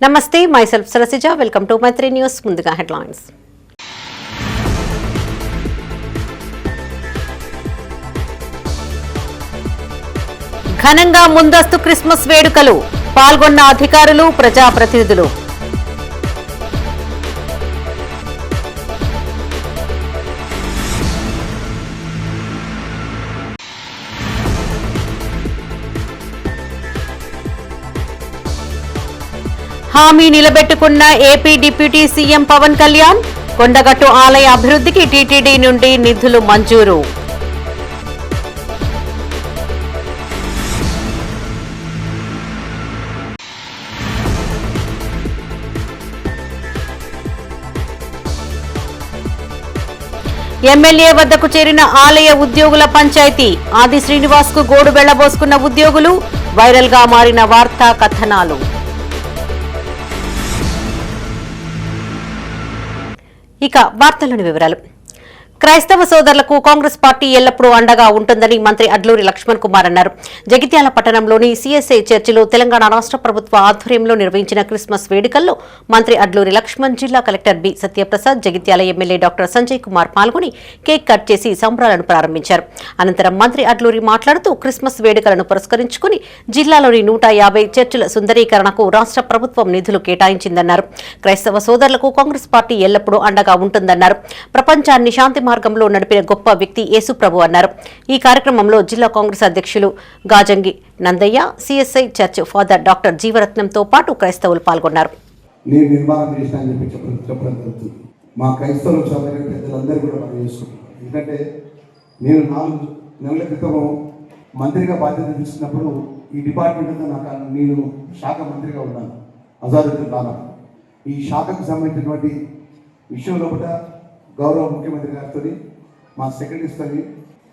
నమస్తే, myself Sarasija. Welcome to Maitri news. ముందుగా headlines. ఘనంగా ముందస్తు క్రిస్మస్ వేడుకలు, పాల్గొన్న అధికారులు, ప్రజాప్రతినిధులు. హామీ నిలబెట్టుకున్న AP deputy CM Pavan Kalyan. Kondagattu ఆలయ అభివృద్ధికి టీటీడీ నుండి నిధులు మంజూరు. ఎమ్మెల్యే వద్దకు చేరిన ఆలయ ఉద్యోగుల పంచాయతీ. ఆది శ్రీనివాస్ కు గోడు వెళ్లబోసుకున్న ఉద్యోగులు. వైరల్ గా మారిన వార్తా కథనాలు. ఇక వార్తల్లోని వివరాలు. క్రైస్తవ సోదరులకు కాంగ్రెస్ పార్టీ ఎల్లప్పుడూ అండగా ఉంటుందని మంత్రి అడ్లూరి లక్ష్మణ్ కుమార్ అన్నారు. జగిత్యాల పట్టణంలోని సిఎస్ఐ చర్చిలో తెలంగాణ రాష్ట్ర ప్రభుత్వ ఆధ్వర్యంలో నిర్వహించిన క్రిస్మస్ వేడుకల్లో మంత్రి అడ్లూరి లక్ష్మణ్, జిల్లా collector B Satyaprasad, Jagtial MLA doctor Sanjay Kumar పాల్గొని కేక్ కట్ చేసి సంబరాలను ప్రారంభించారు. అనంతరం మంత్రి అడ్లూరి మాట్లాడుతూ క్రిస్మస్ వేడుకలను పురస్కరించుకుని జిల్లాలోని 150 చర్చిల సుందరీకరణకు రాష్ట్ర ప్రభుత్వం నిధులు కేటాయించిందన్నారు. క్రైస్తవ సోదరులకు కాంగ్రెస్ పార్టీ ఎల్లప్పుడూ అండగా ఉంటుందన్నారు. ప్రపంచాన్ని శాంతి మార్గంలో నడిపిన గొప్ప వ్యక్తి యేసుప్రభు అన్నారు. ఈ కార్యక్రమంలో జిల్లా కాంగ్రెస్ అధ్యక్షులు Gajangi Nandayya, CSI church father doctor జీవరత్నంతో పాటు క్రైస్తవులు పాల్గొన్నారు. మా క్రైస్తవులు పెద్దలందరూ కూడా మనం చేసుకుంటాం. ఎందుకంటే నేను 4 నెలల క్రితం మంత్రిగా బాధ్యత తీసుకున్నప్పుడు ఈ డిపార్ట్మెంట్ అంతా నేను శాఖ మంత్రిగా ఉన్నాను. అజారుద్దీన్ రానా ఈ శాఖకు సంబంధించినటువంటి విషయంలో కూడా గౌరవ ముఖ్యమంత్రి గారితో మా సెక్రటరీస్తో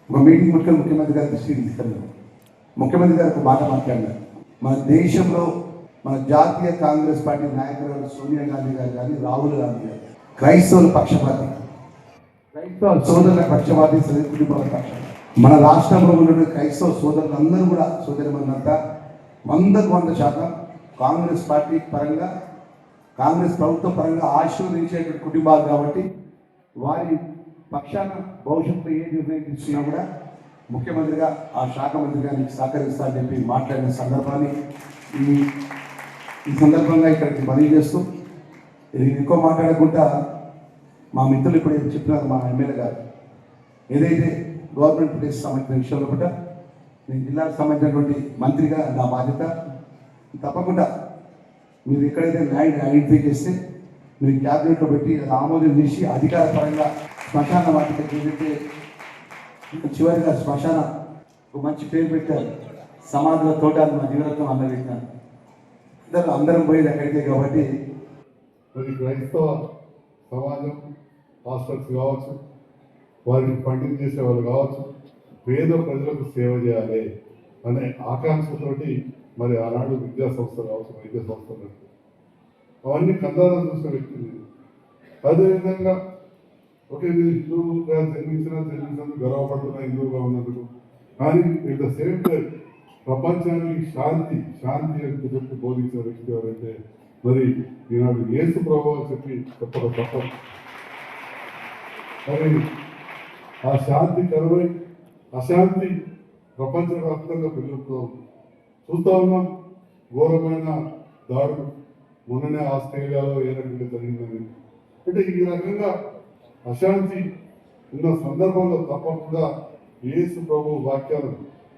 ఒక మీటింగ్ ముఖ్యంగా ముఖ్యమంత్రి గారి దృష్టికి తీసుకెళ్ళాను. ముఖ్యమంత్రి గారికి మాట మాట్లాడినారు. మన దేశంలో మన జాతీయ కాంగ్రెస్ పార్టీ నాయకురాలు సోనియా గాంధీ గారు కానీ, రాహుల్ గాంధీ గారు క్రైస్తవుల పక్షపాతి, క్రైస్తవ సోదరుల పక్షపాతి, కుటుంబాల పక్షపాతి. మన రాష్ట్రంలో ఉన్న క్రైస్తవ సోదరులందరూ కూడా సోదరులంతా 100% కాంగ్రెస్ పార్టీ పరంగా, కాంగ్రెస్ ప్రభుత్వం పరంగా ఆశీర్వదించేటువంటి కుటుంబాలు కాబట్టి వారి పక్షాన భవిష్యత్తులో ఏ నిర్ణయం తీసుకున్నా కూడా ముఖ్యమంత్రిగా, ఆ శాఖ మంత్రిగా నీకు సహకరిస్తానని చెప్పి మాట్లాడిన సందర్భాన్ని ఈ సందర్భంగా ఇక్కడికి మనవి చేస్తూ, ఇది ఎక్కువ మాట్లాడకుండా మా మిత్రులు ఇప్పుడు చెప్పినారు, మా ఎమ్మెల్యే గారు ఏదైతే గవర్నమెంట్ ప్లేస్ సంబంధించిన విషయంలో కూడా నేను జిల్లాకు సంబంధించినటువంటి మంత్రిగా నా బాధ్యత. తప్పకుండా మీరు ఎక్కడైతే ల్యాండ్ ఐడెంటిఫై చేస్తే మీరు క్యాబినెట్లో పెట్టి ఆమోదం చేసి అధికారపరంగా శ్మశాన వాటికి ఏదైతే చివరిగా శ్మశాన ఒక మంచి పేరు పెట్టారు, సమాధుల తోట అని మా జీవరత్నం అన్న పెట్టినారు. అందరం పోయేది అక్కడికే. కాబట్టి మరి క్రైస్తవ సమాజం, పాస్టర్స్ కావచ్చు, వారిని ఫండింగ్ చేసే వాళ్ళు కావచ్చు, పేద ప్రజలకు సేవ చేయాలి అనే ఆకాంక్షతోటి మరి ఆనాడు విద్యా సంస్థలు కావచ్చు, వైద్య సంస్థలు అవన్నీ కళ్ళారా చూసిన వ్యక్తి. అదేవిధంగా ఒకే హిందువుగా జన్మించినందుకు గర్వపడుతున్న హిందువుగా ఉన్నందుకు, కానీ ఇట్ ద సేమ్ టైం ప్రపంచానికి శాంతి అని చెప్పి బోధించిన వ్యక్తి ఎవరైతే మరి ఈనాడు యేసు ప్రభు చెప్పి చెప్పడం తప్పదు. మరి ఆ శాంతి కరువై అశాంతి ప్రపంచవ్యాప్తంగా పెరుగుతూ చూస్తూ ఉన్నాం. ఘోరమైన దాడులు మొన్ననే ఆస్ట్రేలియాలో ఏ రకంగా జరిగిందని, అంటే ఈ రకంగా అశాంతి ఉన్న సందర్భంలో తప్పకుండా యేసు ప్రభు వాక్యాలు,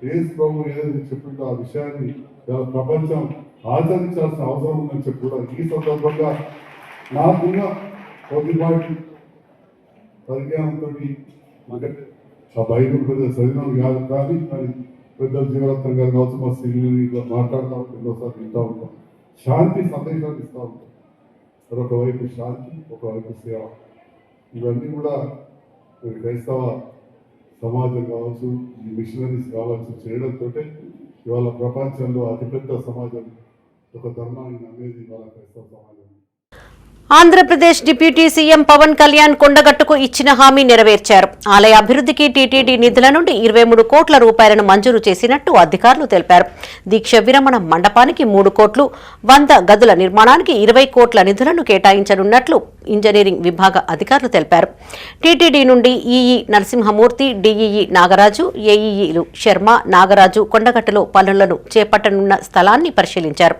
యేసు ప్రభు ఏదైతే చెప్పిందో ఆ విషయాన్ని ప్రపంచం ఆచరించాల్సిన అవసరం ఉందని చెప్పి కూడా ఈ సందర్భంగా నాకున్న కొద్దిపాటి పరిజ్ఞానంతో ఆ బైబిల్ పెద్ద చదివినది కాదు, కానీ మరి పెద్దల జీవరత్నం గారు కావచ్చు, మా సిరిని మాట్లాడుతూ ఉంటాం, ఎన్నోసార్లు వింటూ ఉంటాం. శాంతి సందేశాన్ని ఇస్తూ ఉంటాం. ఒకవైపు శాంతి, ఒకవైపు సేవ, ఇవన్నీ కూడా క్రైస్తవ సమాజం కావచ్చు, ఈ మిషనరీస్ కావచ్చు చేయడంతో ఇవాళ ప్రపంచంలో అతిపెద్ద సమాజం, ఒక ధర్మాన్ని నమ్మేది ఇవాళ క్రైస్తవ సమాజం. ఆంధ్రప్రదేశ్ డిప్యూటీ సీఎం పవన్ కళ్యాణ్ కొండగట్టుకు ఇచ్చిన హామీ నెరవేర్చారు. ఆలయ అభివృద్ధికి టీటీడీ నిధుల నుండి 23 కోట్ల రూపాయలను మంజూరు చేసినట్టు అధికారులు తెలిపారు. దీక్ష విరమణ మండపానికి 3 కోట్లు, 100 గదుల నిర్మాణానికి 20 కోట్ల నిధులను కేటాయించనున్నట్లు ఇంజనీరింగ్ విభాగ అధికారులు తెలిపారు. టీటీడీ నుండి ఈఈ నరసింహమూర్తి, డీఈఈ నాగరాజు, ఏఈఈలు శర్మ, నాగరాజు కొండగట్టులో పనులను చేపట్టనున్న స్థలాన్ని పరిశీలించారు.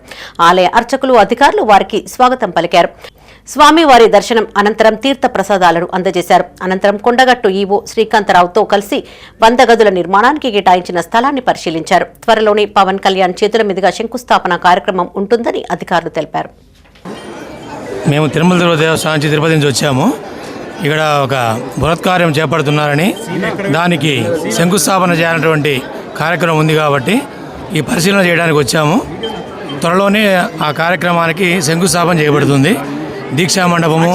ఆలయ అర్చకులు, అధికారులు వారికి స్వాగతం పలికారు. స్వామివారి దర్శనం అనంతరం తీర్థ ప్రసాదాలను అందజేశారు. అనంతరం కొండగట్టు ఈవో శ్రీకాంతరావుతో కలిసి 100 గదుల నిర్మాణానికి కేటాయించిన స్థలాన్ని పరిశీలించారు. త్వరలోనే పవన్ కళ్యాణ్ చేతుల మీదుగా శంకుస్థాపన కార్యక్రమం ఉంటుందని అధికారులు తెలిపారు. మేము తిరుమల దేవస్థానం నుంచి తిరుపతి నుంచి వచ్చాము. ఇక్కడ ఒక బృహత్కార్యం చేపడుతున్నారని, దానికి శంకుస్థాపన చేయాలన్నటువంటి కార్యక్రమం ఉంది కాబట్టి ఈ పరిశీలన చేయడానికి వచ్చాము. త్వరలోనే ఆ కార్యక్రమానికి శంకుస్థాపన చేయబడుతుంది. దీక్షా మండపము,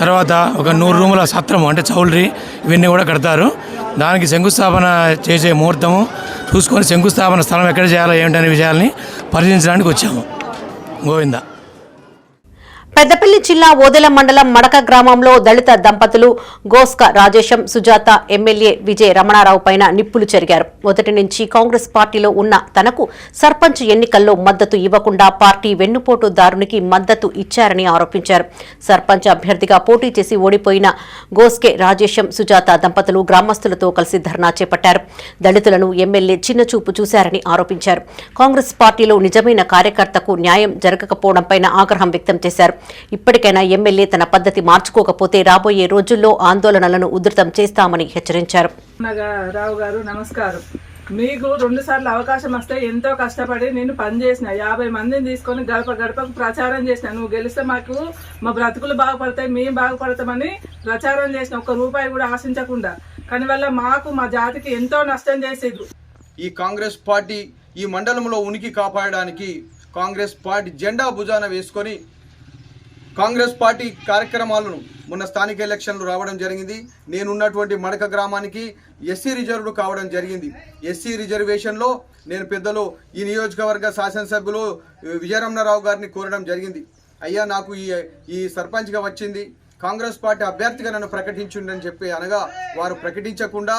తర్వాత ఒక 100 రూముల సత్రము అంటే చౌల్రీ ఇవన్నీ కూడా కడతారు. దానికి శంకుస్థాపన చేసే ముహూర్తము చూసుకొని శంకుస్థాపన స్థలం ఎక్కడ చేయాలో ఏమిటనే విషయాల్ని పరిశీలించడానికి వచ్చాము. గోవిందా. పెద్దపల్లి జిల్లా ఓదెల మండలం మడక గ్రామంలో దళిత దంపతులు గోస్క రాజేశం, సుజాత ఎమ్మెల్యే విజయ రమణారావు పైన నిప్పులు చెరిగారు. మొదటి నుంచి కాంగ్రెస్ పార్టీలో ఉన్న తనకు సర్పంచ్ ఎన్నికల్లో మద్దతు ఇవ్వకుండా పార్టీ వెన్నుపోటుదారునికి మద్దతు ఇచ్చారని ఆరోపించారు. సర్పంచ్ అభ్యర్థిగా పోటీ చేసి ఓడిపోయిన గోస్కే రాజేశం, సుజాత దంపతులు గ్రామస్తులతో కలిసి ధర్నా చేపట్టారు. దళితులను ఎమ్మెల్యే చిన్నచూపు చూశారని ఆరోపించారు. కాంగ్రెస్ పార్టీలో నిజమైన కార్యకర్తకు న్యాయం జరగకపోవడంపై ఆగ్రహం వ్యక్తం చేశారు. ఇప్పటికైనా ఎమ్మెల్యే తన పద్ధతి మార్చుకోకపోతే రాబోయే రోజుల్లో ఆందోళనలను ఉధృతం చేస్తామని హెచ్చరించారు. రావు గారు నమస్కారం. మీకు 2 సార్లు అవకాశం వస్తే ఎంతో కష్టపడి నేను పనిచేసిన 50 మందిని తీసుకొని గడప గడపకు ప్రచారం చేసిన. నువ్వు గెలిస్తే మాకు మా బ్రతుకులు బాగుపడతాయి, మేము బాగుపడతామని ప్రచారం చేసిన. 1 రూపాయి కూడా ఆశించకుండా. కానీ వల్ల మాకు మా జాతికి ఎంతో నష్టం చేసేది. ఈ కాంగ్రెస్ పార్టీ ఈ మండలంలో ఉనికి కాపాడడానికి కాంగ్రెస్ పార్టీ జెండా భుజాన వేసుకొని కాంగ్రెస్ పార్టీ కార్యక్రమాలను మొన్న స్థానిక ఎలక్షన్లు రావడం జరిగింది. నేనున్నటువంటి మడక గ్రామానికి ఎస్సీ రిజర్వ్డ్ కావడం జరిగింది. ఎస్సీ రిజర్వేషన్లో నేను పెద్దలు ఈ నియోజకవర్గ శాసనసభ్యులు విజయరమణారావు గారిని కోరడం జరిగింది. అయ్యా, నాకు ఈ సర్పంచ్గా వచ్చింది, కాంగ్రెస్ పార్టీ అభ్యర్థిగా నన్ను ప్రకటించుండని చెప్పి అనగా వారు ప్రకటించకుండా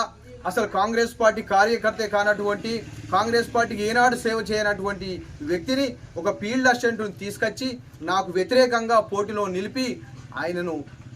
అసలు కాంగ్రెస్ పార్టీ కార్యకర్తే కానటువంటి, కాంగ్రెస్ పార్టీకి ఏనాడు సేవ చేయనటువంటి వ్యక్తిని ఒక ఫీల్డ్ అసిస్టెంట్ని తీసుకొచ్చి నాకు వ్యతిరేకంగా పోటీలో నిలిపి ఆయనను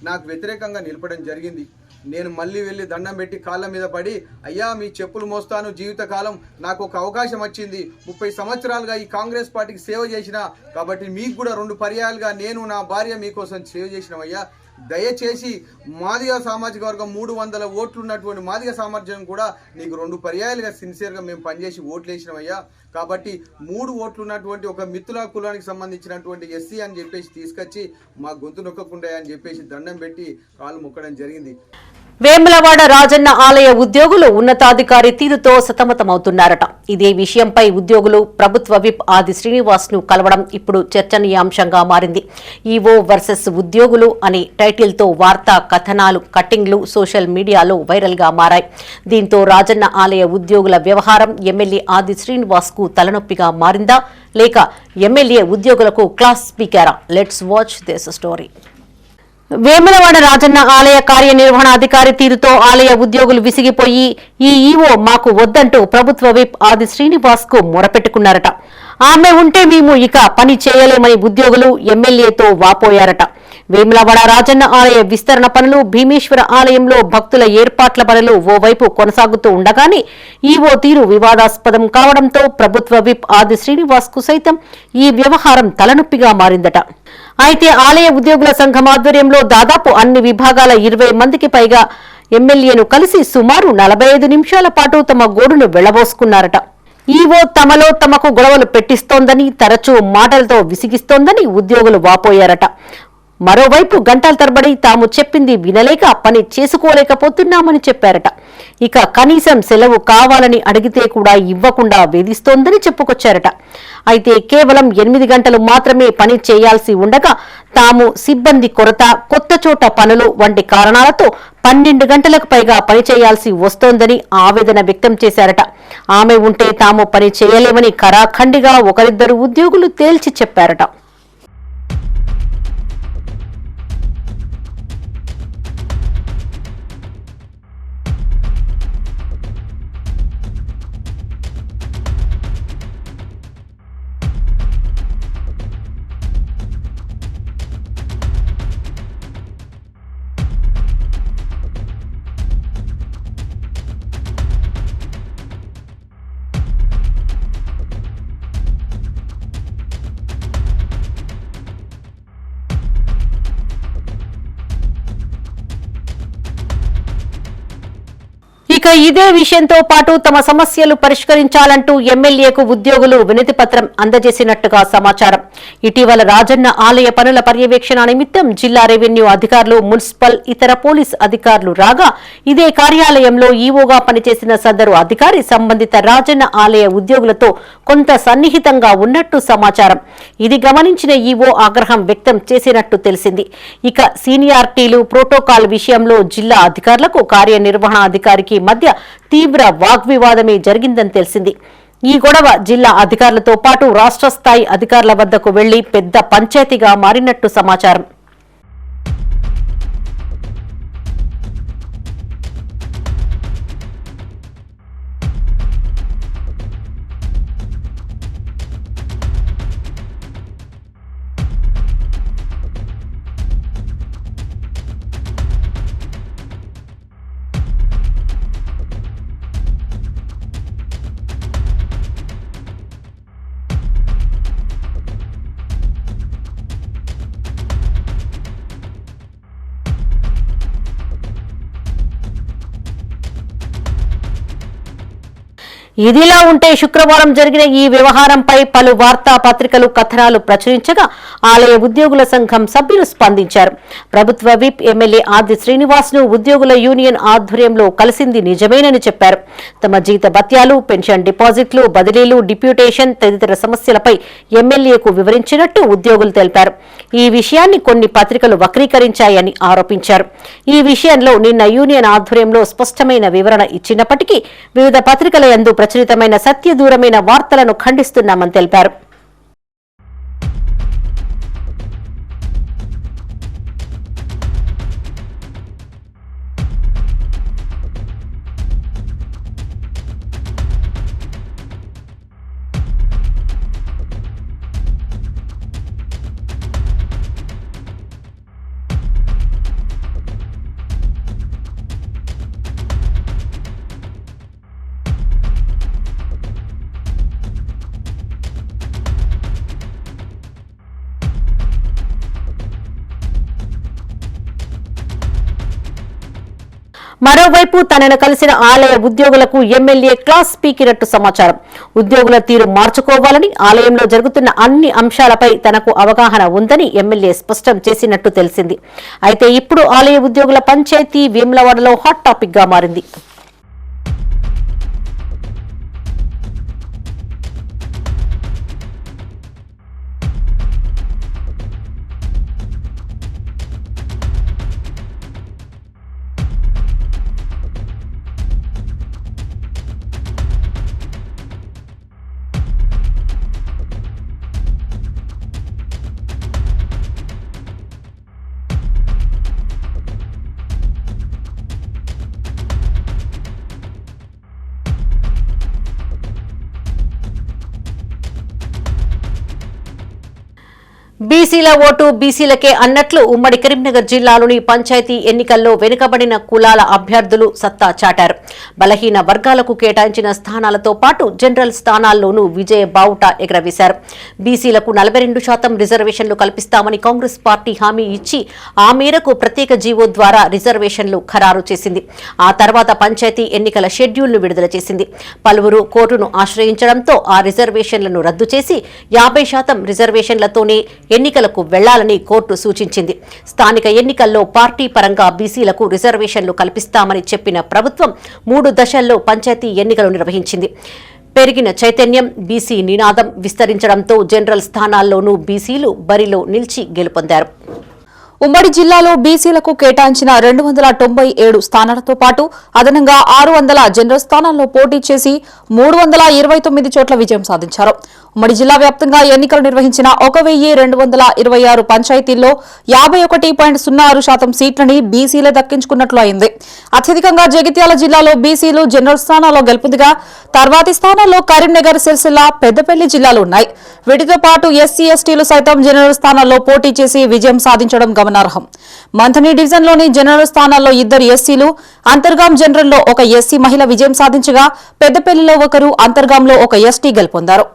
నాకు వ్యతిరేకంగా నిలపడం జరిగింది. నేను మళ్ళీ వెళ్ళి దండం పెట్టి కాళ్ళ మీద పడి, అయ్యా మీ చెప్పులు మోస్తాను, జీవితకాలం నాకు ఒక అవకాశం వచ్చింది, 30 సంవత్సరాలుగా ఈ కాంగ్రెస్ పార్టీకి సేవ చేసిన కాబట్టి మీకు కూడా 2 పర్యాయాలుగా నేను నా భార్య మీకోసం సేవ చేసినామయ్యా, దయచేసి మాదిగ సామాజిక వర్గం 300 ఓట్లు ఉన్నటువంటి మాదిగ సామర్థ్యం కూడా నీకు 2 పర్యాయాలుగా సిన్సియర్గా మేము పనిచేసి ఓట్లు వేసినామయ్యా, కాబట్టి 3 ఓట్లు ఉన్నటువంటి ఒక మిత్తుల కులానికి సంబంధించినటువంటి ఎస్సీ అని చెప్పేసి తీసుకొచ్చి మా గొంతు నొక్కకుండా అని చెప్పేసి దండం పెట్టి కాళ్ళు మొక్కడం జరిగింది. వేములవాడ రాజన్న ఆలయ ఉద్యోగులు ఉన్నతాధికారి తీరుతో సతమతమవుతున్నారట. ఇదే విషయంపై ఉద్యోగులు ప్రభుత్వ విప్ ఆది శ్రీనివాస్ ను కలవడం ఇప్పుడు చర్చనీయాంశంగా మారింది. ఈవో వర్సెస్ ఉద్యోగులు అనే టైటిల్తో వార్తా కథనాలు, కట్టింగ్లు సోషల్ మీడియాలో వైరల్ గా మారాయి. దీంతో రాజన్న ఆలయ ఉద్యోగుల వ్యవహారం ఎమ్మెల్యే ఆది శ్రీనివాస్ కు తలనొప్పిగా మారిందా, లేక ఎమ్మెల్యే ఉద్యోగులకు క్లాస్ స్పీకరా? Let's watch this story. Vemulawada Rajanna ఆలయ కార్యనిర్వహణాధికారి తీరుతో ఆలయ ఉద్యోగులు విసిగిపోయి ఈ ఈవో మాకు వద్దంటూ ప్రభుత్వ విప్ ఆది శ్రీనివాస్ కు మొరపెట్టుకున్నారట. ఆమె ఉంటే మేము ఇక పని చేయలేమని ఉద్యోగులు ఎమ్మెల్యేతో వాపోయారట. వేములవాడ రాజన్న ఆలయ విస్తరణ పనులు, భీమేశ్వర ఆలయంలో భక్తుల ఏర్పాట్ల పనులు ఓవైపు కొనసాగుతూ ఉండగానే ఈవో తీరు వివాదాస్పదం కావడంతో ప్రభుత్వ విప్ ఆది శ్రీనివాస్ కు సైతం ఈ వ్యవహారం తలనొప్పిగా మారిందట. అయితే ఆలయ ఉద్యోగుల సంఘం ఆధ్వర్యంలో దాదాపు అన్ని విభాగాల 20 మందికి పైగా ఎమ్మెల్యేను కలిసి సుమారు 45 నిమిషాల పాటు తమ గోడును వెళ్లబోసుకున్నారట. ఈవో తమలో తమకు గొడవలు పెట్టిస్తోందని, తరచూ మాటలతో విసిగిస్తోందని ఉద్యోగులు వాపోయారట. మరోవైపు గంటల తరబడి తాము చెప్పింది వినలేక పని చేసుకోలేకపోతున్నామని చెప్పారట. ఇక కనీసం సెలవు కావాలని అడిగితే కూడా ఇవ్వకుండా వేధిస్తోందని చెప్పుకొచ్చారట. అయితే కేవలం 8 గంటలు మాత్రమే పని చేయాల్సి ఉండగా తాము సిబ్బంది కొరత, కొత్త చోట పనులు వంటి కారణాలతో 12 గంటలకు పైగా పని చేయాల్సి వస్తోందని ఆవేదన వ్యక్తం చేశారట. ఆమె ఉంటే తాము పని చేయలేమని ఖరాఖండిగా ఒకరిద్దరు ఉద్యోగులు తేల్చి చెప్పారట. ఇదే విషయంతో పాటు తమ సమస్యలు పరిష్కరించాలంటూ ఎమ్మెల్యేకు ఉద్యోగులు వినతి పత్రం అందజేసినట్టుగా సమాచారం. ఇటీవల రాజన్న ఆలయ పనుల పర్యవేక్షణ నిమిత్తం జిల్లా రెవెన్యూ అధికారులు, మున్సిపల్, ఇతర పోలీస్ అధికారులు రాగా ఇదే కార్యాలయంలో ఈవోగా పనిచేసిన సదరు అధికారి సంబంధిత రాజన్న ఆలయ ఉద్యోగులతో కొంత సన్నిహితంగా ఉన్నట్టు సమాచారం. ఇది గమనించిన ఈవో ఆగ్రహం వ్యక్తం చేసినట్టు తెలిసింది. ఇక సీనియారిటీలు, ప్రోటోకాల్ విషయంలో జిల్లా అధికారులకు కార్యనిర్వహణాధికారికి మధ్య తీవ్ర వాగ్వివాదమే జరిగిందని తెలిసింది. ఈ గొడవ జిల్లా అధికారులతో పాటు రాష్ట్ర స్థాయి అధికారుల వద్దకు వెళ్లి పెద్ద పంచాయతీగా మారినట్టు సమాచారం. ఇదిలా ఉంటే శుక్రవారం జరిగిన ఈ వ్యవహారంపై పలు వార్తాపత్రికలు కథనాలు ప్రచురించగా ఆలయ ఉద్యోగుల సంఘం సభ్యులు స్పందించారు. ప్రభుత్వ విప్ ఎమ్మెల్యే ఆది శ్రీనివాస్ ను ఉద్యోగుల యూనియన్ ఆధ్వర్యంలో కలిసింది నిజమేనని చెప్పారు. తమ జీత భత్యాలు, పెన్షన్ డిపాజిట్లు, బదిలీలు, డిప్యూటేషన్ తదితర సమస్యలపై ఎమ్మెల్యేకు వివరించినట్టు ఉద్యోగులు తెలిపారు. ఈ విషయాన్ని కొన్ని పత్రికలు వక్రీకరించాయని ఆరోపించారు. ఈ విషయంలో నిన్న యూనియన్ ఆధ్వర్యంలో స్పష్టమైన వివరణ ఇచ్చినప్పటికీ వివిధ పత్రికల యందు ప్రచురితమైన సత్యదూరమైన వార్తలను ఖండిస్తున్నామని తెలిపారు. మరోవైపు తనను కలిసిన ఆలయ ఉద్యోగులకు ఎమ్మెల్యే క్లాస్ పీకినట్టు సమాచారం. ఉద్యోగుల తీరు మార్చుకోవాలని, ఆలయంలో జరుగుతున్న అన్ని అంశాలపై తనకు అవగాహన ఉందని ఎమ్మెల్యే స్పష్టం చేసినట్టు తెలిసింది. అయితే ఇప్పుడు ఆలయ ఉద్యోగుల పంచాయతీ వేములవాడలో హాట్ టాపిక్ గా మారింది. బీసీల ఓటు బీసీలకే అన్నట్లు ఉమ్మడి కరీంనగర్ జిల్లాలోని పంచాయతీ ఎన్నికల్లో వెనుకబడిన కులాల అభ్యర్థులు సత్తా చాటారు. బలహీన వర్గాలకు కేటాయించిన స్థానాలతో పాటు జనరల్ స్థానాల్లోనూ విజయ బావుట ఎగరవేశారు. బీసీలకు 42% రిజర్వేషన్లు కల్పిస్తామని కాంగ్రెస్ పార్టీ హామీ ఇచ్చి ఆ మేరకు ప్రత్యేక జీవో ద్వారా రిజర్వేషన్లు ఖరారు చేసింది. ఆ తర్వాత పంచాయతీ ఎన్నికల షెడ్యూల్ను విడుదల చేసింది. పలువురు కోర్టును ఆశ్రయించడంతో ఆ రిజర్వేషన్లను రద్దు చేసి 50% రిజర్వేషన్లతోనే ఎన్నికలకు వెళ్లాలని కోర్టు సూచించింది. స్థానిక ఎన్నికల్లో పార్టీ పరంగా బీసీలకు రిజర్వేషన్లు కల్పిస్తామని చెప్పిన ప్రభుత్వం 3 దశల్లో పంచాయతీ ఎన్నికలు నిర్వహించింది. పెరిగిన చైతన్యం, బీసీ నినాదం విస్తరించడంతో జనరల్ స్థానాల్లోనూ బీసీలు బరిలో నిలిచి గెలుపొందారు. ఉమ్మడి జిల్లాలో బీసీలకు కేటాయించిన 297 స్థానాలతో పాటు అదనంగా 600 జనరల్ స్థానాల్లో పోటీ చేసి 329 చోట్ల విజయం సాధించారు. ఉమ్మడి జిల్లా వ్యాప్తంగా ఎన్నికలు నిర్వహించిన 1226 పంచాయతీల్లో 51.06% సీట్లని బీసీలే దక్కించుకున్నట్లు అయింది. అత్యధికంగా జగిత్యాల జిల్లాలో బీసీలు జనరల్ స్థానాల్లో గెలుపొందగా తర్వాతి స్థానాల్లో కరీంనగర్, సిరిసిల్ల, పెద్దపల్లి జిల్లాలు ఉన్నాయి. వీటితో పాటు ఎస్సీ, ఎస్టీలు సైతం జనరల్ స్థానాల్లో పోటీ చేసి విజయం సాధించడం గమనార్హం. మంథని డివిజన్లోని జనరల్ స్థానాల్లో 2 ఎస్సీలు, అంతర్గాం జనరల్లో ఒక ఎస్సీ మహిళ విజయం సాధించగా పెద్దపల్లిలో ఒకరు, అంతర్గాంలో ఒక ఎస్టీ గెలుపొందారు.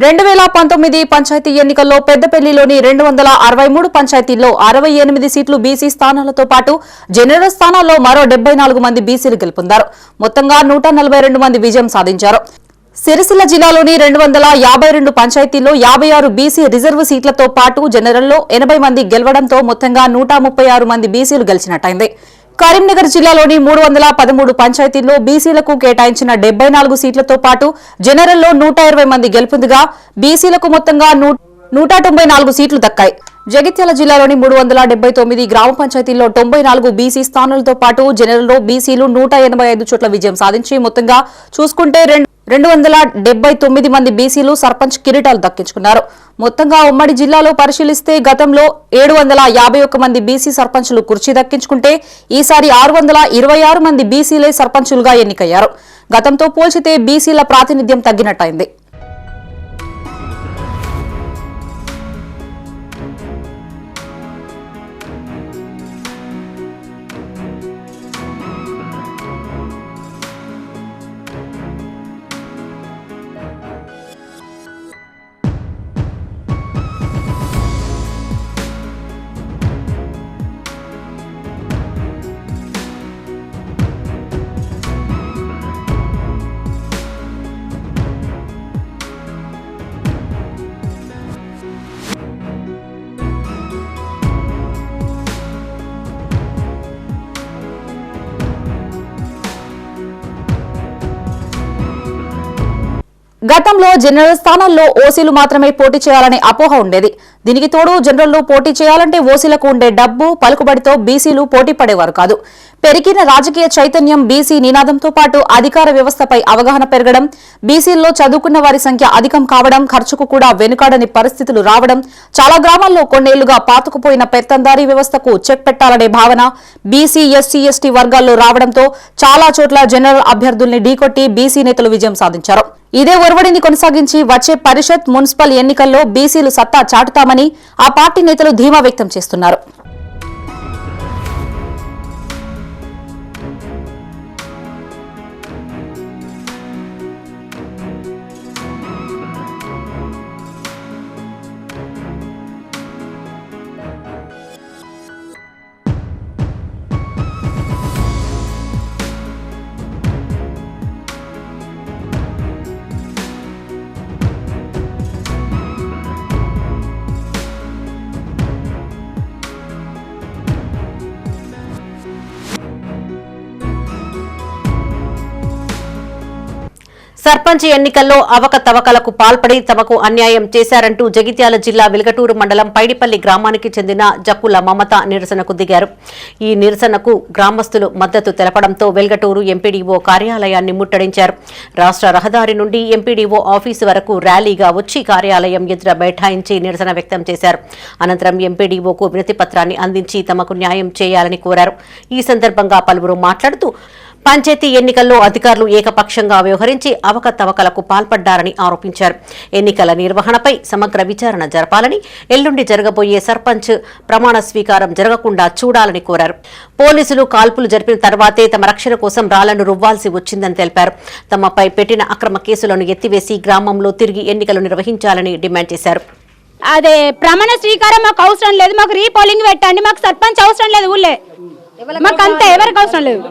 2019 పంచాయతీ ఎన్నికల్లో పెద్దపల్లిలోని 263 పంచాయతీల్లో 68 సీట్లు బీసీ స్థానాలతో పాటు జనరల్ స్థానాల్లో మరో 74 మంది బీసీలు గెలుపొందారు. మొత్తంగా 142 మంది విజయం సాధించారు. సిరిసిల్ల జిల్లాలోని 252 పంచాయతీల్లో 56 బీసీ రిజర్వ్ సీట్లతో పాటు జనరల్లో 80 మంది గెలవడంతో మొత్తంగా 136 మంది బీసీలు గెలిచినట్టయింది. కరీంనగర్ జిల్లాలోని 313 పంచాయతీల్లో బీసీలకు కేటాయించిన 74 సీట్లతో పాటు జనరల్లో 120 మంది గెలుపొందగా బీసీలకు మొత్తంగా 194 సీట్లు దక్కాయి. జగిత్యాల జిల్లాలోని 379 గ్రామ పంచాయతీల్లో 94 బీసీ స్థానాలతో పాటు జనరల్లో బీసీలు 185 చోట్ల విజయం సాధించి మొత్తంగా చూసుకుంటే 279 మంది బీసీలు సర్పంచ్ కిరీటాలు దక్కించుకున్నారు. మొత్తంగా ఉమ్మడి జిల్లాలో పరిశీలిస్తే గతంలో 751 మంది బీసీ సర్పంచులు కుర్చీ దక్కించుకుంటే ఈసారి 626 మంది బీసీలే సర్పంచులుగా ఎన్నికయ్యారు. గతంతో పోల్చితే బీసీల ప్రాతినిధ్యం తగ్గినట్టయింది. గతంలో జనరల్ స్థానాల్లో ఓసీలు మాత్రమే పోటీ చేయాలనే అపోహ ఉండేది. దీనికి తోడు జనరల్లో పోటీ చేయాలంటే ఓసీలకు ఉండే డబ్బు పలుకుబడితో బీసీలు పోటీ పడేవారు కాదు. పెరిగిన రాజకీయ చైతన్యం, బీసీ నినాదంతో పాటు అధికార వ్యవస్థపై అవగాహన పెరగడం, బీసీల్లో చదువుకున్న వారి సంఖ్య అధికం కావడం, ఖర్చుకు కూడా వెనుకాడని పరిస్థితులు రావడం, చాలా గ్రామాల్లో కొన్నేళ్లుగా పాతుకుపోయిన పెత్తందారీ వ్యవస్థకు చెక్ పెట్టాలనే భావన బీసీ, ఎస్సీ, ఎస్టీ వర్గాల్లో రావడంతో చాలా చోట్ల జనరల్ అభ్యర్థుల్ని ఢీకొట్టి బీసీ నేతలు విజయం సాధించారు. ఇదే ఒరవడిని కొనసాగించి వచ్చే పరిషత్, మున్సిపల్ ఎన్నికల్లో బీసీలు సత్తా చాటుతామని ఆ పార్టీ నేతలు ధీమా వ్యక్తం చేస్తున్నారు. సర్పంచ్ ఎన్నికల్లో అవకతవకలకు పాల్పడి తమకు అన్యాయం చేశారంటూ జగిత్యాల జిల్లా వెల్గటూరు మండలం పైడిపల్లి గ్రామానికి చెందిన జక్కుల మమత నిరసనకు దిగారు. ఈ నిరసనకు గ్రామస్తులు మద్దతు తెలపడంతో వెల్గటూరు ఎంపీడీఓ కార్యాలయాన్ని ముట్టడించారు. రాష్ట్ర రహదారి నుండి ఎంపీడీఓ ఆఫీసు వరకు ర్యాలీగా వచ్చి కార్యాలయం ఎదుట బైఠాయించి నిరసన వ్యక్తం చేశారు. అనంతరం ఎంపీడీఓకు వినతి పత్రాన్ని అందించి తమకు న్యాయం చేయాలని కోరారు. ఈ సందర్భంగా పలువురు మాట్లాడుతూ పంచాయతీ ఎన్నికల్లో అధికారులు ఏకపక్షంగా వ్యవహరించి అవకతవకలకు పాల్పడ్డారని ఆరోపించారు. ఎన్నికల నిర్వహణపై సమగ్ర విచారణ జరపాలని, ఎల్లుండి జరగబోయే సర్పంచ్ ప్రమాణ స్వీకారం జరగకుండా చూడాలని కోరారు. పోలీసులు కాల్పులు జరిపిన తర్వాతే తమ రక్షణ కోసం రాళ్లను రువ్వాల్సి వచ్చిందని తెలిపారు. తమపై పెట్టిన అక్రమ కేసులను ఎత్తివేసి గ్రామంలో తిరిగి ఎన్నికలు నిర్వహించాలని డిమాండ్ చేశారు. అదే ప్రమాణ స్వీకారం మాకు అవసరం లేదు, మాకు రీపోలింగ్ పెట్టండి, మాకు సర్పంచ్ అవసరం లేదు, ఊళ్ళే మాకు అంతా ఎవరికి అవసరం లేదు.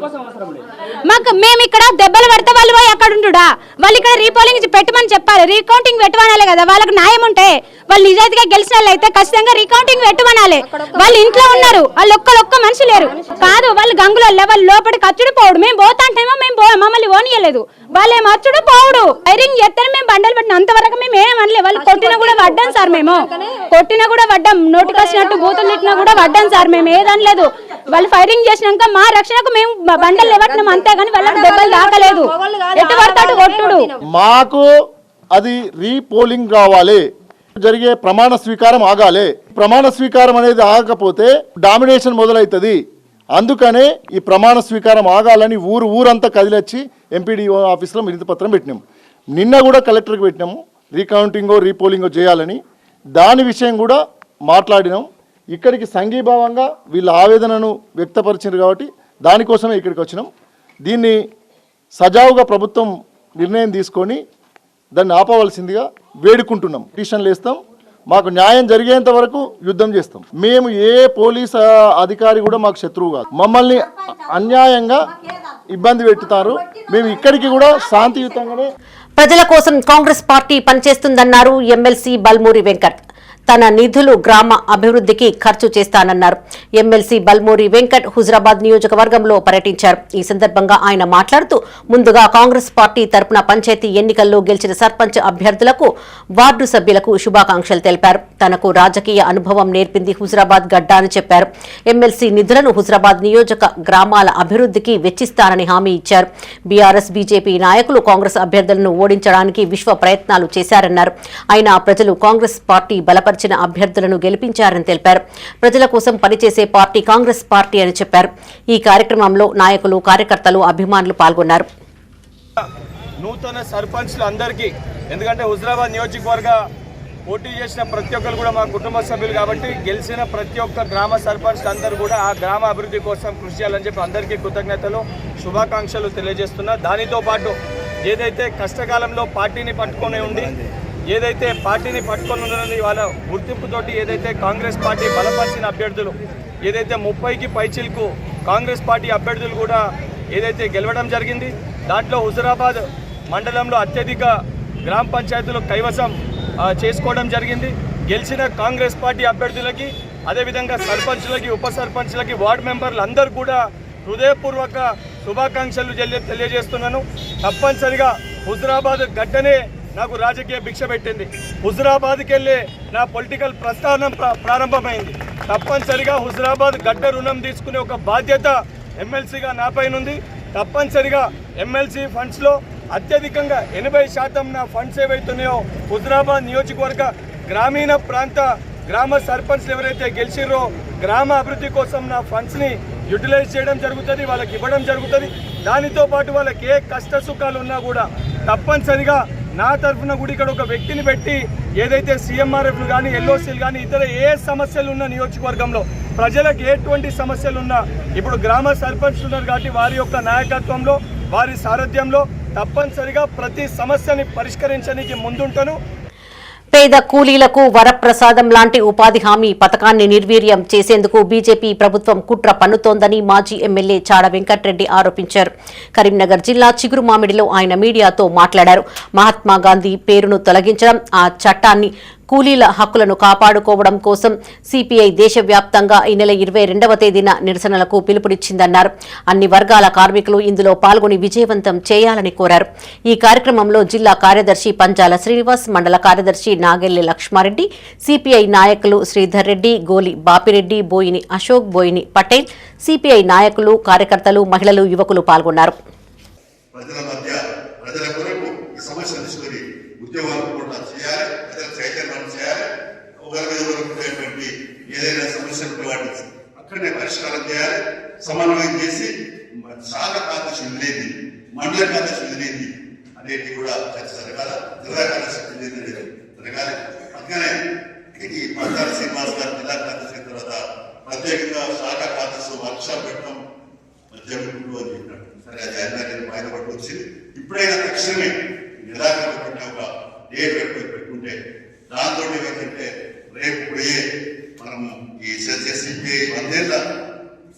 మాకు మేము ఇక్కడ దెబ్బలు పడితే వాళ్ళు పోయి అక్కడ ఉండుడా, వాళ్ళు ఇక్కడ రీపోలింగ్ పెట్టమని చెప్పాలి, రీకౌంటింగ్ పెట్టమనాలి కదా. వాళ్ళకి న్యాయం ఉంటే వాళ్ళు నిజాయితీగా గెలిచిన వాళ్ళు అయితే ఖచ్చితంగా రీకౌంటింగ్ పెట్టమనాలి. వాళ్ళు ఇంట్లో ఉన్నారు, వాళ్ళు ఒక్క మనిషి లేరు కాదు, వాళ్ళు గంగులో వాళ్ళు లోపలికి అచ్చుడు పోవుడు. మేము పోతా అంటేమో మమ్మల్ని ఓనియలేదు, వాళ్ళు ఏమో అచ్చుడు పోవుడు. ఫైరింగ్ చేస్తే మేము బండలు పట్టిన అంతవరకు మేము ఏమనలే. వాళ్ళు కొట్టినా కూడా పడ్డాం సార్, మేము కొట్టినా కూడా పడ్డాం, నోటికి వచ్చినట్టు బూతులు తిట్టినా కూడా పడ్డాం సార్, మేము ఏదనలేదు. వాళ్ళు ఫైరింగ్ చేసినాక మా రక్షణకు మేము బండలు లేవట్టినాం అంతేగాని వాళ్ళకి దెబ్బలు దాకలేదు. ఎటు పడతాడు కొట్టుడు. మాకు అది రీపోలింగ్ కావాలి, జరిగే ప్రమాణ స్వీకారం ఆగాలి. ప్రమాణ స్వీకారం అనేది ఆగకపోతే డామినేషన్ మొదలవుతుంది. అందుకనే ఈ ప్రమాణ స్వీకారం ఆగాలని ఊరంతా కదిలొచ్చి ఎంపీడీఓ ఆఫీస్లో వినతి పత్రం పెట్టినాము. నిన్న కూడా కలెక్టర్కి పెట్టినాము, రీకౌంటింగో రీపోలింగో చేయాలని. దాని విషయం కూడా మాట్లాడినాం. ఇక్కడికి సంఘీభావంగా వీళ్ళ ఆవేదనను వ్యక్తపరిచారు కాబట్టి దానికోసమే ఇక్కడికి వచ్చినాం. దీన్ని సజావుగా ప్రభుత్వం నిర్ణయం తీసుకొని దాన్ని ఆపవలసిందిగా వేడుకుంటున్నాం. పిటిషన్లు వేస్తాం, మాకు న్యాయం జరిగేంత వరకు యుద్ధం చేస్తాం. మేము ఏ పోలీస్ అధికారి కూడా మాకు శత్రువు కాదు. మమ్మల్ని అన్యాయంగా ఇబ్బంది పెట్టుతారు. మేము ఇక్కడికి కూడా శాంతియుతంగానే. ప్రజల కోసం కాంగ్రెస్ పార్టీ పనిచేస్తుందన్నారు ఎమ్మెల్సీ బల్మూరి వెంకట్. తన నిధులు గ్రామ అభివృద్ధికి ఖర్చు చేస్తానన్నారు. ఎమ్మెల్సీ బల్మూరి వెంకట్ హుజరాబాద్ నియోజకవర్గంలో పర్యటించారు. ఈ సందర్భంగా ఆయన మాట్లాడుతూ ముందుగా కాంగ్రెస్ పార్టీ తరపున పంచాయతీ ఎన్నికల్లో గెలిచిన సర్పంచ్ అభ్యర్థులకు వార్డు సభ్యులకు శుభాకాంక్షలు తెలిపారు. తనకు రాజకీయ అనుభవం నేర్పింది హుజరాబాద్ గడ్డ అని చెప్పారు. ఎమ్మెల్సీ నిధులను హుజరాబాద్ నియోజక గ్రామాల అభివృద్ధికి వెచ్చిస్తానని హామీ ఇచ్చారు. బీఆర్ఎస్ బీజేపీ నాయకులు కాంగ్రెస్ అభ్యర్థులను ఓడించడానికి విశ్వ ప్రయత్నాలు చేశారన్నారు. అయినా ప్రజలు కాంగ్రెస్ పార్టీ బలపరిచిన అభ్యర్థులను గెలిపించారని తెలిపారు. ప్రజల కోసం పనిచేసే పార్టీ కాంగ్రెస్ పార్టీ అని చెప్పారు. ఈ కార్యక్రమంలో నాయకులు, కార్యకర్తలు, అభిమానులు పాల్గొన్నారు. నూతన సర్పంచ్లు అందరికీ, ఎందుకంటే హుజరాబాద్ నియోజకవర్గ పోటీ చేసిన ప్రతి ఒక్కరు కూడా మా కుటుంబ సభ్యులు కాబట్టి గెలిచిన ప్రతి ఒక్క గ్రామ సర్పంచ్లు అందరూ కూడా ఆ గ్రామ అభివృద్ధి కోసం కృషి చేయాలని చెప్పి అందరికీ కృతజ్ఞతలు, శుభాకాంక్షలు తెలియజేస్తున్నా. దానితో పాటు ఏదైతే కష్టకాలంలో పార్టీని పట్టుకొని ఉండి ఏదైతే పార్టీని పట్టుకొని ఉన్నది వాళ్ళ గుర్తింపుతోటి ఏదైతే కాంగ్రెస్ పార్టీ బలపరిచిన అభ్యర్థులు ఏదైతే 30కి పైచిలకు కాంగ్రెస్ పార్టీ అభ్యర్థులు కూడా ఏదైతే గెలవడం జరిగింది. దాంట్లో హుజరాబాద్ మండలంలో అత్యధిక గ్రామ పంచాయతీలు కైవసం చేసుకోవడం జరిగింది. గెలిచిన కాంగ్రెస్ పార్టీ అభ్యర్థులకి, అదేవిధంగా సర్పంచ్లకి, ఉప సర్పంచ్లకి, వార్డు మెంబర్లు అందరూ కూడా హృదయపూర్వక శుభాకాంక్షలు తెలియజేస్తున్నాను. తప్పనిసరిగా హుజరాబాద్ గడ్డనే నాకు రాజకీయ భిక్ష పెట్టింది. హుజరాబాద్కి వెళ్ళే నా పొలిటికల్ ప్రస్థానం ప్రారంభమైంది. తప్పనిసరిగా హుజరాబాద్ గడ్డ రుణం తీసుకునే ఒక బాధ్యత ఎమ్మెల్సీగా నాపైనుంది. తప్పనిసరిగా ఎమ్మెల్సీ ఫండ్స్లో అత్యధికంగా 80% నా ఫండ్స్ ఏవైతున్నాయో హుజరాబాద్ నియోజకవర్గ గ్రామీణ ప్రాంత గ్రామ సర్పంచ్లు ఎవరైతే గెలిచిరో గ్రామ అభివృద్ధి కోసం నా ఫండ్స్ని యూటిలైజ్ చేయడం జరుగుతుంది, వాళ్ళకి ఇవ్వడం జరుగుతుంది. దానితో పాటు వాళ్ళకి ఏ కష్ట సుఖాలు ఉన్నా కూడా తప్పనిసరిగా నా తరఫున కూడా ఇక్కడ ఒక వ్యక్తిని పెట్టి ఏదైతే సీఎంఆర్ఎఫ్లు కానీ, ఎల్ఓసీలు కానీ, ఇతర ఏ సమస్యలు ఉన్న నియోజకవర్గంలో ప్రజలకు ఎటువంటి సమస్యలు ఉన్నా ఇప్పుడు గ్రామ సర్పంచ్లు ఉన్నారు కాబట్టి వారి యొక్క నాయకత్వంలో, వారి సారథ్యంలో తప్పనిసరిగా ప్రతి సమస్యని పరిష్కరించడానికి ముందుంటాను. పేద కూలీలకు వరప్రసాదం లాంటి ఉపాధి హామీ పథకాన్ని నిర్వీర్యం చేసేందుకు బీజేపీ ప్రభుత్వం కుట్ర పన్నుతోందని మాజీ ఎమ్మెల్యే చాడ వెంకట్రెడ్డి ఆరోపించారు. కరీంనగర్ జిల్లా చిగురుమామిడిలో ఆయన మీడియాతో మాట్లాడారు. మహాత్మా గాంధీ పేరును తొలగించడం, ఆ చట్టాన్ని కూలీల హక్కులను కాపాడుకోవడం కోసం సిపిఐ దేశవ్యాప్తంగా ఈ నెల 22వ తేదీన నిరసనలకు పిలుపునిచ్చిందన్నారు. అన్ని వర్గాల కార్మికులు ఇందులో పాల్గొని విజయవంతం చేయాలని కోరారు. ఈ కార్యక్రమంలో జిల్లా కార్యదర్శి పంజాల శ్రీనివాస్, మండల కార్యదర్శి నాగెల్లి లక్ష్మారెడ్డి, సిపిఐ నాయకులు శ్రీధర్ రెడ్డి, గోలి బాపిరెడ్డి, బోయిని అశోక్, బోయిని పటేల్, సిపిఐ నాయకులు, కార్యకర్తలు, మహిళలు, యువకులు పాల్గొన్నారు. ఉద్యోగాలు కూడా చేయాలి, ప్రజలు చైతన్యం చేయాలి. ఒకరి ఏదైనా సమస్యలు వాటి అక్కడనే పరిష్కారం చేయాలి, సమన్వయం చేసి శాఖ కార్యదర్శి విధిలేది, మండల కార్యదర్శి విధిలేది అనేది కూడా చర్చ జరగాల, జిల్లా కార్యదర్శి జరగాలి. అందుకనే ఈ పంచాల శ్రీనివాస్ గారు జిల్లా కార్యదర్శి తర్వాత ప్రత్యేకంగా శాఖ కార్యదర్శి వర్క్షాప్ పెట్టడం జరుగుతుంది అని చెప్పాడు. సరే, అది ఆయన బయటపడి వచ్చింది. ఇప్పుడైనా తక్షణమే నిరాకరణ పెట్టిన ఒక డేట్ పెట్టుకుంటే దాంతో ఏమైందంటే రేపు పోయే మనము ఈ సిపిఐ 100 ఏళ్ల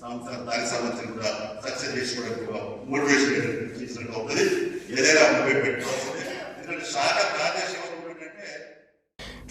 సంవత్సరం దానికి సంబంధించి కూడా సక్సెస్ చేసుకోవడానికి కూడా మోటివేషన్ చేసినట్టు అవుతుంది. ఏదైనా పెట్టుకోవాల్సింది. ఎందుకంటే శాఖ ప్రాదేశిక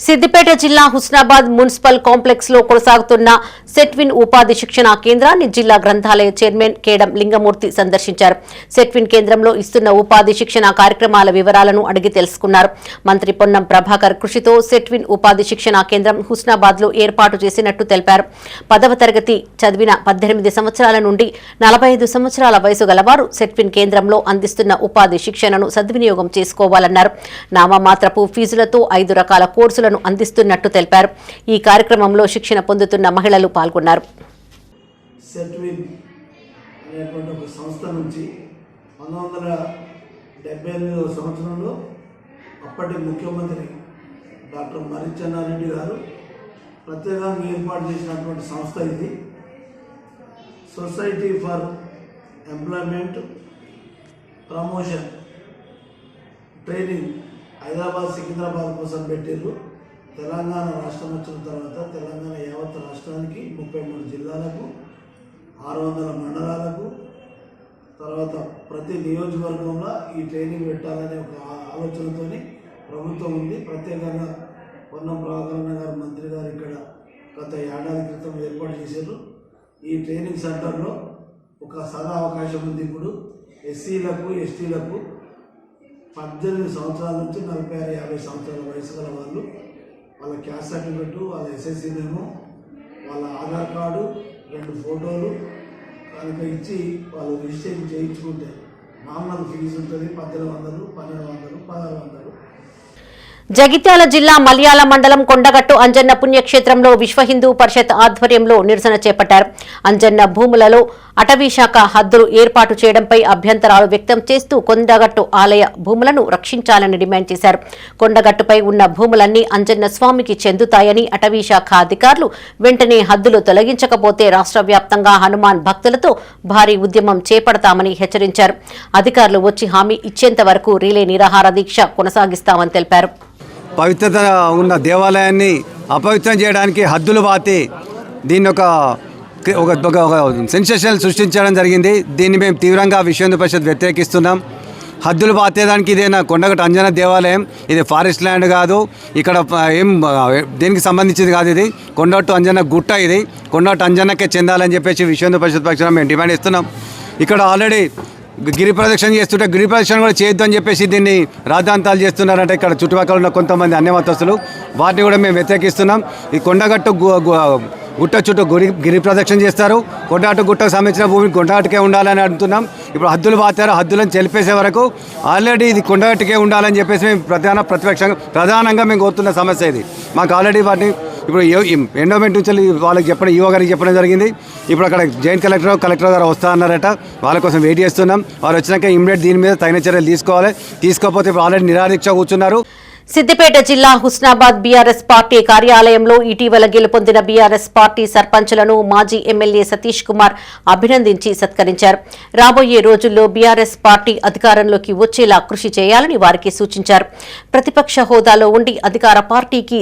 సిద్దిపేట జిల్లా హుస్నాబాద్ మున్సిపల్ కాంప్లెక్స్ లో కొనసాగుతున్న సెట్విన్ ఉపాధి శిక్షణ కేంద్రాన్ని జిల్లా గ్రంథాలయ చైర్మన్ కేడం లింగమూర్తి సందర్శించారు. సెట్విన్ కేంద్రంలో ఇస్తున్న ఉపాధి శిక్షణ కార్యక్రమాల వివరాలను అడిగి తెలుసుకున్నారు. మంత్రి పొన్నం ప్రభాకర్ కృషితో సెట్విన్ ఉపాధి శిక్షణ కేంద్రం హుస్నాబాద్ లో ఏర్పాటు చేసినట్టు తెలిపారు. 10వ తరగతి చదివిన 18 సంవత్సరాల నుండి 45 సంవత్సరాల వయసు గలవారు సెట్విన్ కేంద్రంలో అందిస్తున్న ఉపాధి శిక్షణను సద్వినియోగం చేసుకోవాలన్నారు. నామమాత్రపు ఫీజులతో 5 రకాల కోర్సులను అందిస్తున్నట్టు తెలిపారు. ఈ కార్యక్రమంలో శిక్షణ పొందుతున్న మహిళలు పాల్గొన్నారు. సెట్విన్ అనేటువంటి ఒక సంస్థ నుంచి 1978వ సంవత్సరంలో అప్పటి ముఖ్యమంత్రి డాక్టర్ మర్రి చెన్నారెడ్డి గారు ప్రత్యేకంగా ఏర్పాటు చేసినటువంటి సంస్థ ఇది. Society for employment promotion training Hyderabad Secunderabad కోసం పెట్టిర్రు. తెలంగాణ రాష్ట్రం వచ్చిన తర్వాత తెలంగాణ యావత్ రాష్ట్రానికి 33 జిల్లాలకు 600 మండలాలకు తర్వాత ప్రతి నియోజకవర్గంలో ఈ ట్రైనింగ్ పెట్టాలనే ఒక ఆలోచనతో ప్రభుత్వం ఉంది. ప్రత్యేకంగా పొన్నం ప్రభాకరన్న గారు మంత్రి గారు ఇక్కడ గత ఏడాది క్రితం ఏర్పాటు చేశారు. ఈ ట్రైనింగ్ సెంటర్లో ఒక సదా అవకాశం ఉంది. ఇప్పుడు ఎస్సీలకు ఎస్టీలకు 18 సంవత్సరాల నుంచి 46-50 సంవత్సరాల వయసు గల వాళ్ళు వాళ్ళ క్యాస్ట్ సర్టిఫికెట్, వాళ్ళ ఎస్ఎస్సీ మెమో, వాళ్ళ ఆధార్ కార్డు, 2 ఫోటోలు కనుక ఇచ్చి వాళ్ళు రిజిస్ట్రేషన్ చేయించుకుంటే నామినల్ ఫీజు ఉంటుంది. 1,100, 1,200, 1,600. జగిత్యాల జిల్లా మల్యాల మండలం కొండగట్టు అంజన్న పుణ్యక్షేత్రంలో విశ్వ హిందూ పరిషత్ ఆధ్వర్యంలో నిరసన చేపట్టారు. అంజన్న భూములలో అటవీ శాఖ హద్దులు ఏర్పాటు చేయడంపై అభ్యంతరాలు వ్యక్తం చేస్తూ కొండగట్టు ఆలయ భూములను రక్షించాలని డిమాండ్ చేశారు. కొండగట్టుపై ఉన్న భూములన్నీ అంజన్న స్వామికి చెందుతాయని అటవీ శాఖ అధికారులు వెంటనే హద్దులు తొలగించకపోతే రాష్ట్ర వ్యాప్తంగా హనుమాన్ భక్తులతో భారీ ఉద్యమం చేపడతామని హెచ్చరించారు. అధికారులు వచ్చి హామీ ఇచ్చేంత వరకు రిలే నిరాహార దీక్ష కొనసాగిస్తామని తెలిపారు. పవిత్రత ఉన్న దేవాలయాన్ని అపవిత్రం చేయడానికి హద్దులు బాతి దీన్ని ఒక సెన్సేషన్ సృష్టించడం జరిగింది. దీన్ని మేము తీవ్రంగా విశ్వ హిందూ పరిషత్ వ్యతిరేకిస్తున్నాం. హద్దులు బాతేదానికి ఇదేనా కొండగట్టు అంజన దేవాలయం, ఇది ఫారెస్ట్ ల్యాండ్ కాదు, ఇక్కడ ఏం దేనికి సంబంధించింది కాదు. ఇది కొండగట్టు అంజన గుట్ట, ఇది కొండగట్టు అంజనకే చెందాలని చెప్పేసి విశ్వ హిందూ పరిషత్ పక్షాన మేము డిమాండ్ ఇస్తున్నాం. ఇక్కడ ఆల్రెడీ గిరి ప్రదక్షిణ చేస్తుంటే గిరి ప్రదక్షిణ కూడా చేయొద్దు అని చెప్పేసి దీన్ని రాద్ధాంతాలు చేస్తున్నారంటే ఇక్కడ చుట్టుపక్కల ఉన్న కొంతమంది అన్యమతస్తులు, వాటిని కూడా మేము వ్యతిరేకిస్తున్నాం. ఈ కొండగట్టు గుట్ట చుట్టూ గిరి ప్రదక్షిణ చేస్తారు. కొండగట్టు గుట్టకు సంబంధించిన భూమి కొండగట్టుకే ఉండాలని అంటున్నాం. ఇప్పుడు హద్దులు బాతారు, హద్దులను చెలిపేసే వరకు ఆల్రెడీ ఇది కొండగట్టుకే ఉండాలని చెప్పేసి మేము ప్రధానంగా మేము కోరుతున్న సమస్య ఇది. మాకు ఆల్రెడీ వాటిని ఇప్పుడు ఎండోమెంట్ నుంచి వాళ్ళకి చెప్పడం, ఈవో గారికి చెప్పడం జరిగింది. ఇప్పుడు అక్కడ జాయింట్ కలెక్టర్ గారు వస్తా అన్నారట, వాళ్ళ కోసం వెయిట్ చేస్తున్నాం. వారు వచ్చినాక ఇమ్మీడియట్ దీని మీద తగిన చర్యలు తీసుకోవాలి. తీసుకోకపోతే ఇప్పుడు ఆల్రెడీ నిరాదీక్ష కూర్చున్నారు. సిద్దిపేట జిల్లా హుస్నాబాద్ బీఆర్ఎస్ పార్టీ కార్యాలయంలో ఇటీవల గెలుపొందిన బీఆర్ఎస్ పార్టీ సర్పంచులను మాజీ ఎమ్మెల్యే సతీష్ కుమార్ అభినందించి సత్కరించారు. రాబోయే రోజుల్లో బీఆర్ఎస్ పార్టీ అధికారంలోకి వచ్చేలా కృషి చేయాలని వారికి సూచించారు. ప్రతిపక్ష హోదాలో ఉండి అధికార పార్టీకి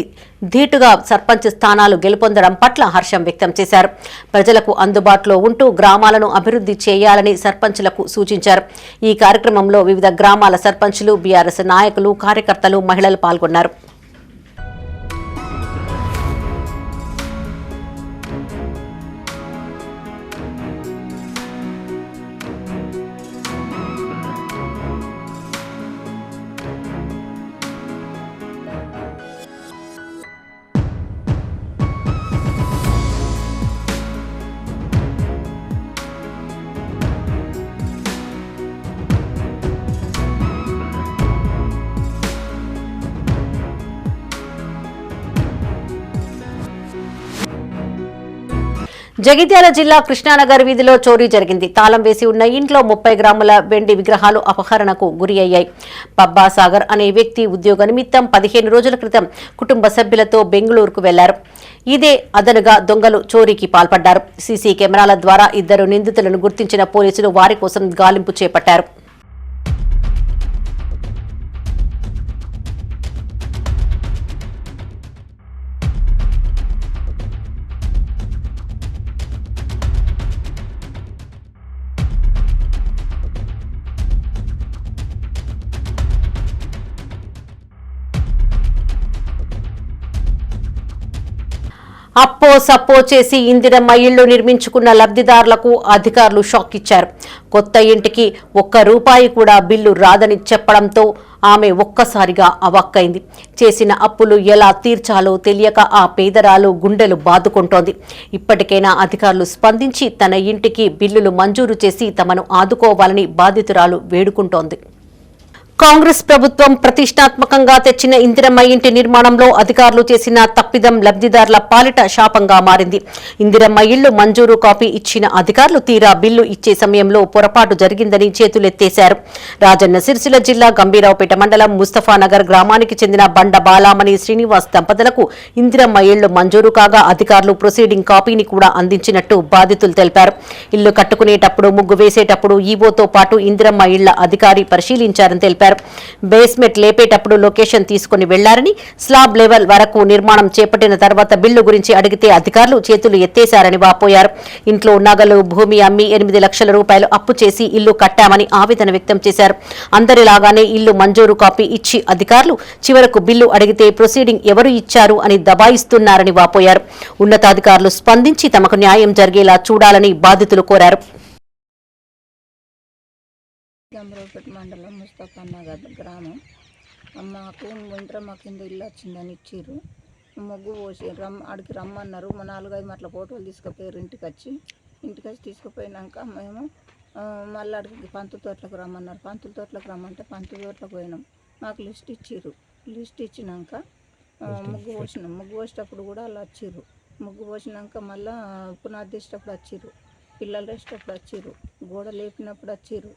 ధీటుగా సర్పంచ్ స్థానాలు గెలుపొందడం పట్ల హర్షం వ్యక్తం చేశారు. ప్రజలకు అందుబాటులో ఉంటూ గ్రామాలను అభివృద్ధి చేయాలని సర్పంచులకు సూచించారు. ఈ కార్యక్రమంలో వివిధ గ్రామాల సర్పంచులు, బీఆర్ఎస్ నాయకులు, కార్యకర్తలు, మహిళలు పాల్గొన్నారు. జగిత్యాల జిల్లా కృష్ణానగర్ వీధిలో చోరీ జరిగింది. తాళం వేసి ఉన్న ఇంట్లో 30 గ్రాముల వెండి విగ్రహాలు అపహరణకు గురి అయ్యాయి. పబ్బా సాగర్ అనే వ్యక్తి ఉద్యోగ నిమిత్తం 15 రోజుల క్రితం కుటుంబ సభ్యులతో బెంగళూరుకు వెళ్లారు. ఇదే అదనుగా దొంగలు చోరీకి పాల్పడ్డారు. సీసీ కెమెరాల ద్వారా 2 నిందితులను గుర్తించిన పోలీసులు వారి కోసం గాలింపు చేపట్టారు. అప్పో సప్పో చేసి ఇందిరమ్మ ఇళ్లు నిర్మించుకున్న లబ్ధిదారులకు అధికారులు షాక్ ఇచ్చారు. కొత్త ఇంటికి ₹1 కూడా బిల్లు రాదని చెప్పడంతో ఆమె ఒక్కసారిగా అవాక్కైంది. చేసిన అప్పులు ఎలా తీర్చాలో తెలియక ఆ పేదరాలు గుండెలు బాదుకుంటోంది. ఇప్పటికైనా అధికారులు స్పందించి తన ఇంటికి బిల్లులు మంజూరు చేసి తమను ఆదుకోవాలని బాధితురాలు వేడుకుంటోంది. కాంగ్రెస్ ప్రభుత్వం ప్రతిష్టాత్మకంగా తెచ్చిన ఇందిరమ్మ ఇంటి నిర్మాణంలో అధికారులు చేసిన తప్పిదం లబ్ధిదారుల పాలిట శాపంగా మారింది. ఇందిరమ్మ ఇళ్లు మంజూరు కాపీ ఇచ్చిన అధికారులు తీరా బిల్లు ఇచ్చే సమయంలో పొరపాటు జరిగిందని చేతులెత్తేశారు. రాజన్న సిరిసిల్ల జిల్లా గంభీరావుపేట మండలం ముస్తఫానగర్ గ్రామానికి చెందిన బండ బాలామణి శ్రీనివాస్ దంపతులకు ఇందిరమ్మ ఇళ్లు మంజూరు కాగా అధికారులు ప్రొసీడింగ్ కాపీని కూడా అందించినట్టు బాధితులు తెలిపారు. ఇల్లు కట్టుకునేటప్పుడు, ముగ్గు వేసేటప్పుడు ఈవోతో పాటు ఇందిరమ్మ ఇళ్ల అధికారి పరిశీలించారని తెలిపారు. వాపోయారు. బేస్మెంట్ లేపేటప్పుడు లొకేషన్ తీసుకుని వెళ్లారని, స్లాబ్ లెవెల్ వరకు నిర్మాణం చేపట్టిన తర్వాత బిల్లు గురించి అడిగితే అధికారులు చేతులు ఎత్తేశారని వాపోయారు. ఇంట్లో నగలు, భూమి అమ్మి 8 లక్షల రూపాయలు అప్పు చేసి ఇల్లు కట్టామని ఆవేదన వ్యక్తం చేశారు. అందరిలాగానే ఇల్లు మంజూరు కాపీ ఇచ్చి అధికారులు చివరకు బిల్లు అడిగితే ప్రొసీడింగ్ ఎవరు ఇచ్చారు అని దబాయిస్తున్నారని వాపోయారు. ఉన్నతాధికారులు స్పందించి తమకు న్యాయం జరిగేలా చూడాలని బాధితులు కోరారు. గంభీరపేట మండలం ముస్తఫానగర్ గ్రామం. మాకు కింద ఇల్లు వచ్చిందని ఇచ్చిర్రు. ముగ్గు పోసి అడిగి రమ్మన్నారు. 4-5 మట్ల ఫోటోలు తీసుకుపోయారు. ఇంటికి వచ్చి తీసుకుపోయినాక మేము మళ్ళీ అడిగి పంతుల తోటలకు రమ్మన్నారు. పంతుల తోటలకు రమ్మంటే పంతుల తోటలకు పోయినాం. మాకు లిస్ట్ ఇచ్చిర్రు. లిస్ట్ ఇచ్చినాక ముగ్గు పోసినాం. ముగ్గు పోసేటప్పుడు కూడా అలా వచ్చిర్రు. ముగ్గు పోసినాక మళ్ళీ పునాది తీసేటప్పుడు వచ్చిర్రు. పిల్లలు వేసేటప్పుడు వచ్చిర్రు. గోడ లేపినప్పుడు వచ్చిర్రు.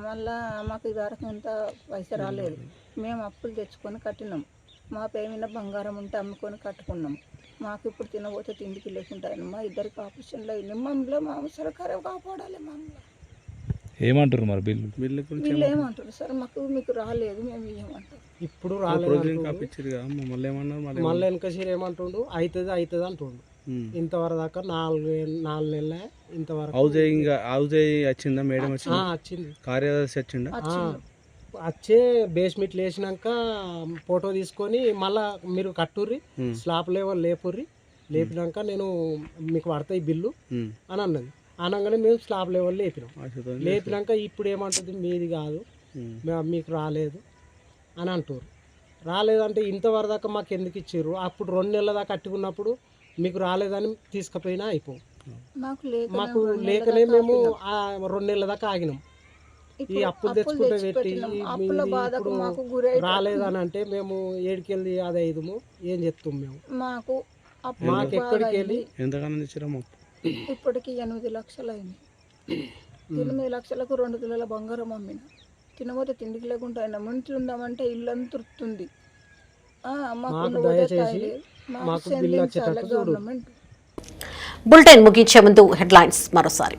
మళ్ళా మాకు ఇది వరకు అంత పైసా రాలేదు. మేము అప్పులు తెచ్చుకొని కట్టినాం. మా పేరు మీద బంగారం ఉంటే అమ్ముకొని కట్టుకున్నాం. మాకు ఇప్పుడు తినబోతే తిండికి లేకుంటాయి. మా ఇద్దరికి ఆపరేషన్లు అయినాయి. మమ్మల్ని మా సరకారం కాపాడాలి. మమ్మల్ని ఏమంటారు మరి వీళ్ళు ఏమంటారు సార్, మీకు రాలేదు మేము ఏమంటారు. ఇప్పుడు రాలేదు మళ్ళీ వెనకసీరు ఏమంటుండు, అవుతుంది అంటుండు. ఇంతవరకు దాకా 4 నెలలే. ఇంతవరకు హౌస్ వచ్చిందా మేడం? వచ్చింది. కార్యదర్శి వచ్చిందా? వచ్చే బేస్మెంట్ లేచినాక ఫోటో తీసుకొని మళ్ళా మీరు కట్టుర్రి, స్లాబ్ లెవెల్ లేపినాక నేను మీకు పడతాయి బిల్లు అని అన్నది. అనగానే మేము స్లాబ్ లెవెల్ లేపినాక ఇప్పుడు ఏమంటుంది, మీది కాదు, మీకు రాలేదు అని అంటారు. రాలేదంటే ఇంతవరకు దాకా మాకు ఎందుకు ఇచ్చారు? అప్పుడు 2 నెలల దాకా కట్టుకున్నప్పుడు మీకు రాలేదని తీసుకుపోయినా అయిపో. మాకు లేకనే మేము 2 నెలల దాకా ఆగినాం. ఈ అప్పులు తెచ్చుకుంటే పెట్టి ఇప్పుడు రాలేదని అంటే మేము ఏడికెళ్ళి అది ఐదుము ఏం చెప్తాం మేము? మాకు ఎక్కడికి వెళ్ళి ఎంతగానో తెచ్చాము. ఇప్పటికి 8 లక్షలు అయింది. 8 లక్షలకు 2 తులాల బంగారం అమ్మిన. తినబోతే తిండికి లేకుండా అయినా ఇంట్లో ఉందామంటే ఇల్లు అంత తృప్తుంది. బులెటిన్ ముగించే ముందు హెడ్లైన్స్ మరోసారి.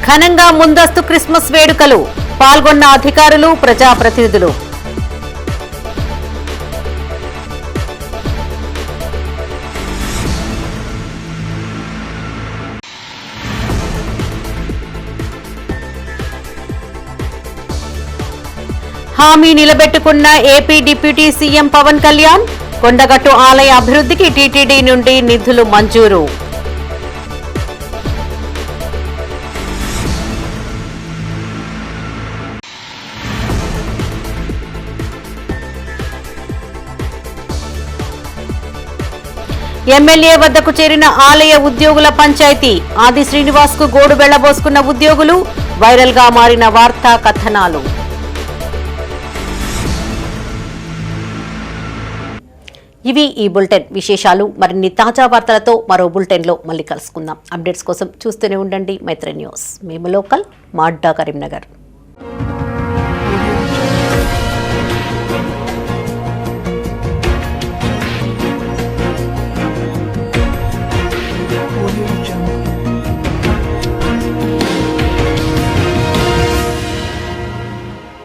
ఘనంగా ముందస్తు క్రిస్మస్ వేడుకలు, పాల్గొన్న అధికారులు, ప్రజాప్రతినిధులు. హామీ నిలబెట్టుకున్న AP deputy CM Pavan Kalyan, Kondagattu ఆలయ అభివృద్ధికి టీటీడీ నుండి నిధులు మంజూరు. ఎమ్మెల్యే వద్దకు చేరిన ఆలయ ఉద్యోగుల పంచాయతీ, ఆది శ్రీనివాస్ కు గోడు వెళ్లబోసుకున్న ఉద్యోగులు, వైరల్ గా మారిన వార్తా కథనాలు. ఇవి ఈ బులెటిన్ విశేషాలు. మరిన్ని తాజా వార్తలతో మరో బులెటిన్లో మళ్ళీ కలుసుకుందాం. అప్డేట్స్ కోసం చూస్తూనే ఉండండి మైత్రి న్యూస్. మేము లోకల్, మా అడ్డా కరీంనగర్.